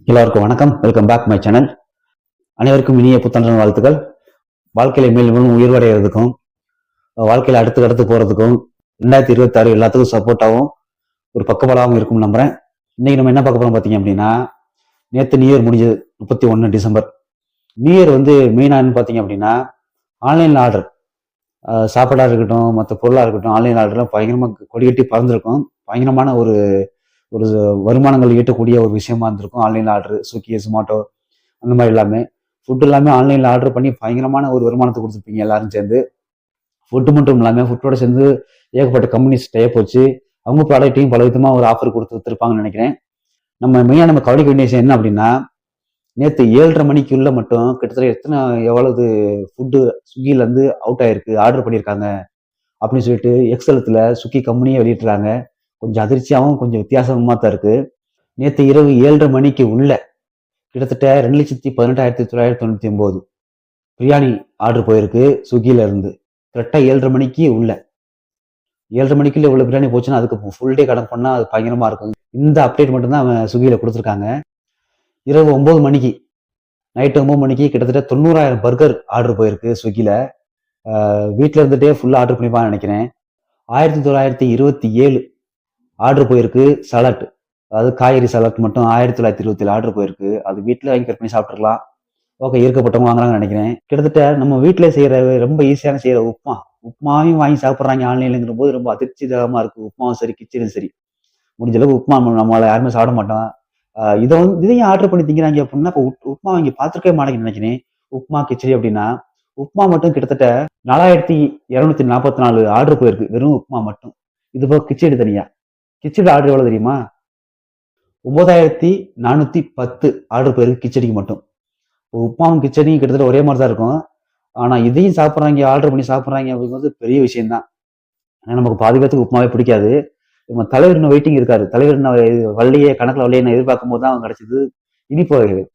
எல்லோருக்கும் வணக்கம். Welcome back my channel. அனைவருக்கும் இனிய புத்தாண்டு வாழ்த்துக்கள். வாழ்க்கையில மேலும் மேலும் உயர்வடைகிறதுக்கும் வாழ்க்கையில அடுத்து போறதுக்கும் 2026 எல்லாத்துக்கும் சப்போர்ட்டாகவும் ஒரு பக்கபலமாகவும் இருக்கும் நம்புறேன். இன்னைக்கு நம்ம என்ன பார்க்க போறோம் பார்த்தீங்க அப்படின்னா, நேற்று நியூ இயர் முடிஞ்சது 31 டிசம்பர். நியூ இயர் மெயினானு பார்த்தீங்க அப்படின்னா, ஆன்லைன்ல ஆர்டர் சாப்பாடாக இருக்கட்டும், மற்ற பொருளாக இருக்கட்டும், ஆன்லைன் ஆர்டர்லாம் பயங்கரமாக கொடிகட்டி பறந்துருக்கும். பயங்கரமான ஒரு ஒரு வருமானங்கள் ஈட்டக்கூடிய ஒரு விஷயமா இருந்திருக்கும். ஆன்லைன் ஆர்டர், ஸ்விக்கி, ஜொமேட்டோ அந்த மாதிரி எல்லாமே ஃபுட் எல்லாமே ஆன்லைன்ல ஆர்டர் பண்ணி பயங்கரமான ஒரு வருமானத்தை கொடுத்துருப்பீங்க எல்லாரும் சேர்ந்து. ஃபுட்டு மட்டும் இல்லாமல் ஃபுட்டோட சேர்ந்து ஏகப்பட்ட கம்பெனிஸ் டைப் வச்சு அவங்க ப்ராடக்ட்டையும் பல விதமாக ஒரு ஆஃபர் கொடுத்து வித்துருப்பாங்கன்னு நினைக்கிறேன். நம்ம கவனிக்க வேண்டிய விஷயம் என்ன அப்படின்னா, நேற்று 7:30 மணிக்குள்ள மட்டும் கிட்டத்தட்ட எவ்வளவு ஃபுட்டு ஸ்விக்கிலேருந்து அவுட் ஆயிருக்கு, ஆர்டர் பண்ணியிருக்காங்க அப்படின்னு சொல்லிட்டு எக்ஸலத்தில் ஸ்விக்கி கம்பெனியே வெளியிட்டுறாங்க. கொஞ்சம் அதிர்ச்சியாகவும் கொஞ்சம் வித்தியாசமா தான் இருக்கு. நேற்று இரவு 7:30 மணிக்கு உள்ள கிட்டத்தட்ட 2,18,999 பிரியாணி ஆர்டர் போயிருக்கு ஸ்விக்கில இருந்து. கரெக்டா 7:30 மணிக்கு உள்ள 7:30 மணிக்குள்ள இவ்வளவு பிரியாணி போச்சுன்னா அதுக்கு ஃபுல் டே கணக்கு பண்ணா அது பயங்கரமா இருக்கும். இந்த அப்டேட் மட்டும் தான் அவன் ஸ்விக்கில கொடுத்துருக்காங்க. இரவு 9 மணிக்கு நைட்டு 9 மணிக்கு கிட்டத்தட்ட 90,000 பர்கர் ஆர்டர் போயிருக்கு ஸ்விக்கில. வீட்டில இருந்துட்டே ஃபுல்லா ஆர்டர் பண்ணிப்பான்னு நினைக்கிறேன். 1927 ஆர்டர் போயிருக்கு சலாட், அதாவது காய்கறி சலாட் மட்டும் 1927 ஆர்டர் போயிருக்கு. அது வீட்டில் வாங்கி கட் பண்ணி சாப்பிட்டுருக்கலாம். ஓகே, இருக்கப்பட்டவங்க வாங்குறாங்கன்னு நினைக்கிறேன். கிட்டத்தட்ட நம்ம வீட்டில் செய்யற ரொம்ப ஈஸியான செய்யற உப்புமாவையும் வாங்கி சாப்பிட்றாங்க ஆன்லைன்லங்கிற போது ரொம்ப அதிர்ச்சிகரமா இருக்கு. உப்புமாவும் சரி, கிச்சடியும் சரி. முடிஞ்ச அளவுக்கு உப்புமா நம்மளால யாருமே சாப்பிட மாட்டோம். இதையும் ஆர்டர் பண்ணி திங்கிறாங்க அப்படின்னா இப்போ உப்புமா வாங்கி பார்த்துருக்கவே மாட்டேங்குது நினைக்கிறேன். உப்புமா கிச்சடி அப்படின்னா உப்புமா மட்டும் கிட்டத்தட்ட 4,244 ஆர்டர் போயிருக்கு வெறும் உப்புமா மட்டும். இது போக கிச்சடி தனியா. கிச்சடி ஆர்டர் எவ்வளவு தெரியுமா? 9,410 ஆர்டர் போயிருக்கு கிச்சடிக்கு மட்டும். உப்புமாவும் கிச்சடியும் கிட்டத்தட்ட ஒரே மாதிரி தான் இருக்கும். ஆனா இதையும் சாப்பிட்றாங்க, ஆர்டர் பண்ணி சாப்பிட்றாங்க அப்படிங்கிறது பெரிய விஷயம் தான். ஏன்னா நமக்கு பாதி பேத்துக்கு உப்புமாவே பிடிக்காது. நம்ம தலைவர் இன்னும் வெயிட்டிங் இருக்காரு. தலைவர் கணக்குல வள்ளியை எதிர்பார்க்கும் போது தான் கிடைச்சது இனிப்பு வகைகள்.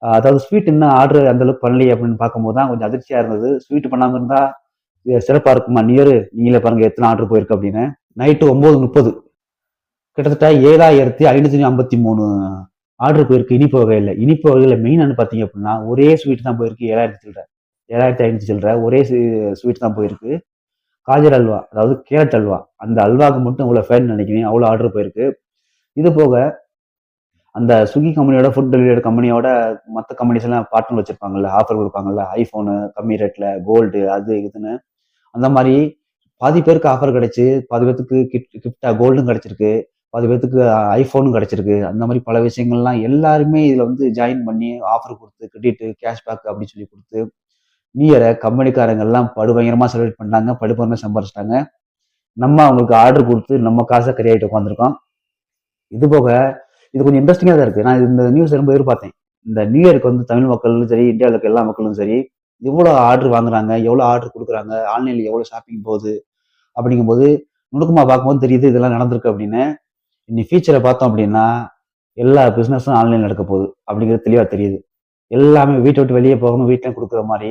அதாவது ஸ்வீட் இன்னும் ஆர்டர் அந்த அளவுக்கு பண்ணலையே அப்படின்னு பார்க்கும்போது தான் கொஞ்சம் அதிர்ச்சியா இருந்தது. ஸ்வீட் பண்ணாம இருந்தா சிறப்பா இருக்குமா நியர், நீங்களே பாருங்க எத்தனை ஆர்டர் போயிருக்கு அப்படின்னு. நைட்டு 9:30 கிட்டத்தட்ட 7,553 ஆர்டர் போயிருக்கு இனிப்பு வகையில். இனிப்பு வகையில் மெயினானு பார்த்தீங்க அப்படின்னா ஒரே ஸ்வீட் தான் போயிருக்கு. 7,500 சில்லற ஒரே ஸ்வீட் தான் போயிருக்கு. காஜர் அல்வா, அதாவது கேரட் அல்வா, அந்த அல்வாவுக்கு மட்டும் இவ்வளோ ஃபேன் நினைக்கிறேன், அவ்வளோ ஆர்டர் போயிருக்கு. இது போக அந்த ஸ்விக்கி கம்பெனியோட ஃபுட் டெலிவரி கம்பெனியோட மற்ற கம்பெனிஸ் எல்லாம் பார்ட்னர் வச்சிருப்பாங்கல்ல, ஆஃபர் கொடுப்பாங்கல்ல, ஐஃபோனு கம்மி ரேட்ல, கோல்டு அது இதுன்னு. அந்த மாதிரி பாதி பேருக்கு ஆஃபர் கிடைச்சு, பாதி பேருக்கு கிஃப்டா கோல்டும் கிடைச்சிருக்கு, பாதி பேருக்கு ஐஃபோனும் கிடைச்சிருக்கு. அந்த மாதிரி பல விஷயங்கள்லாம் எல்லாருமே இதுல ஜாயின் பண்ணி ஆஃபர் கொடுத்து கிரெடிட் கேஷ்பேக் அப்படின்னு சொல்லி கொடுத்து நியூ இயரை கம்பெனிக்காரங்க எல்லாம் படுபயங்கரமா செலிப்ரேட் பண்ணாங்க, படுபயங்கரமா சம்பாரிச்சிட்டாங்க. நம்ம அவங்களுக்கு ஆர்டர் கொடுத்து நம்ம காசை கரையாயிட்டு உட்காந்துருக்கோம். இது போக இது கொஞ்சம் இன்ட்ரெஸ்டிங்கா தான் இருக்கு. நான் இந்த நியூஸ் ரொம்ப எதிர்பார்த்தேன். இந்த நியூ இயருக்கு தமிழ் மக்களும் சரி, இந்தியாவில் இருக்க எல்லா மக்களும் சரி, எவ்வளவு ஆர்டர் வாங்குறாங்க, எவ்வளவு ஆர்டர் கொடுக்குறாங்க, ஆன்லைன்ல எவ்வளவு ஷாப்பிங் போகுது அப்படிங்கும்போது நுணுக்கமா பார்க்கும்போது தெரியுது இதெல்லாம் நடந்திருக்கு அப்படின்னு. இனி ஃபியூச்சரை பார்த்தோம் அப்படின்னா எல்லா பிஸ்னஸும் ஆன்லைன் நடக்க போகுது அப்படிங்கிறது தெளிவா தெரியுது. எல்லாமே வீட்டை விட்டு வெளியே போகாம வீட்டில் கொடுக்குற மாதிரி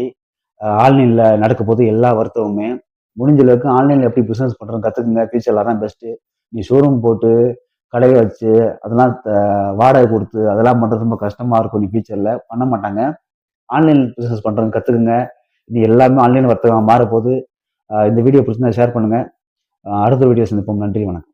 ஆன்லைன்ல நடக்க போது எல்லா வர்த்தகமுமே. முடிஞ்ச அளவுக்கு ஆன்லைன்ல எப்படி பிசினஸ் பண்றோம் கத்துக்குங்க. ஃபியூச்சர்ல தான் பெஸ்ட். நீ ஷோரூம் போட்டு கடையை வச்சு அதெல்லாம் வாடகை கொடுத்து அதெல்லாம் பண்றது ரொம்ப கஷ்டமா இருக்கும். நீ ஃபியூச்சர்ல பண்ண மாட்டாங்க. ஆன்லைன் பிசினஸ் பண்றவங்க கத்துக்குங்க. இது எல்லாமே ஆன்லைன் வர்த்தகம் மாற போது. இந்த வீடியோ பிடிச்சிருந்தா ஷேர் பண்ணுங்க. அடுத்த வீடியோ சந்திப்போம். நன்றி, வணக்கம்.